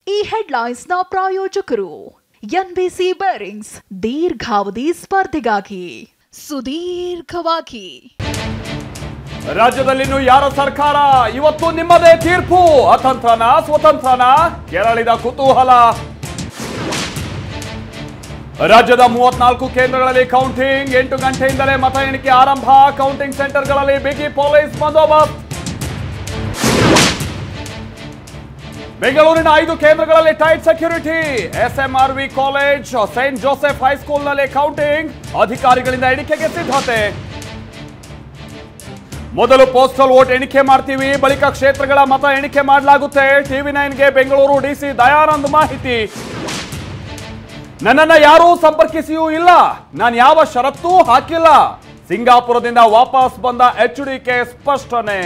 ಈ ಹೆಡ್ಲೈನ್ಸ್ ನ ಪ್ರಾಯೋಜಕರು ಎನ್ಬಿಸಿ ಬೇರಿಂಗ್ಸ್ ದೀರ್ಘಾವಧಿ ಸ್ಪರ್ಧೆಗಾಗಿ ಸುದೀರ್ಘವಾಗಿ ರಾಜ್ಯದಲ್ಲಿನ್ನು ಯಾರ ಸರ್ಕಾರ ಇವತ್ತು ನಿಮ್ಮದೇ ತೀರ್ಪು ಅತಂತ್ರನ ಸ್ವತಂತ್ರನ ಕೆರಳಿದ ಕುತೂಹಲ ರಾಜ್ಯದ 34 ಕೇಂದ್ರಗಳಲ್ಲಿ ಕೌಂಟಿಂಗ್ 8 ಗಂಟೆಯಿಂದಲೇ ಮತ ಎಣಿಕೆ ಆರಂಭ ಕೌಂಟಿಂಗ್ ಸೆಂಟರ್ಗಳಲ್ಲಿ ಬಿಗಿ ಪೊಲೀಸ್ ಬಂದೋಬಸ್ತ್ ಬೆಂಗಳೂರಿನ 5 ಕೇಂದ್ರಗಳಲ್ಲಿ tight security SMRV college Saint Joseph ಹೈಸ್ಕೂಲ್ನಲ್ಲಿ ಕೌಂಟಿಂಗ್ ಅಧಿಕಾರಿಗಳಿಂದ ಎಣಿಕೆಗೆ ಸಿದ್ಧತೆ ಮೊದಲು ಪೋಸ್ಟಲ್ ವೋಟ್ ಎಣಿಕೆ ಮಾಡ್ತೀವಿ ಬಳಿಕ ಕ್ಷೇತ್ರಗಳ ಮತ ಎಣಿಕೆ ಮಾಡಲಾಗುತ್ತೆ ಟಿವಿ9ಗೆ ಬೆಂಗಳೂರು ಡಿಸಿ ದಯಾನಂದ್ ಮಾಹಿತಿ ನನ್ನನ್ನ ಯಾರೂ ಸಂಪರ್ಕಿಸಿಯೂ ಇಲ್ಲ ನಾನು ಯಾವ ಷರತ್ತೂ ಹಾಕಿಲ್ಲ ಸಿಂಗಾಪುರದಿಂದ ವಾಪಸ್ ಬಂದ ಎಚ್ಡಿಕೆ ಸ್ಪಷ್ಟನೆ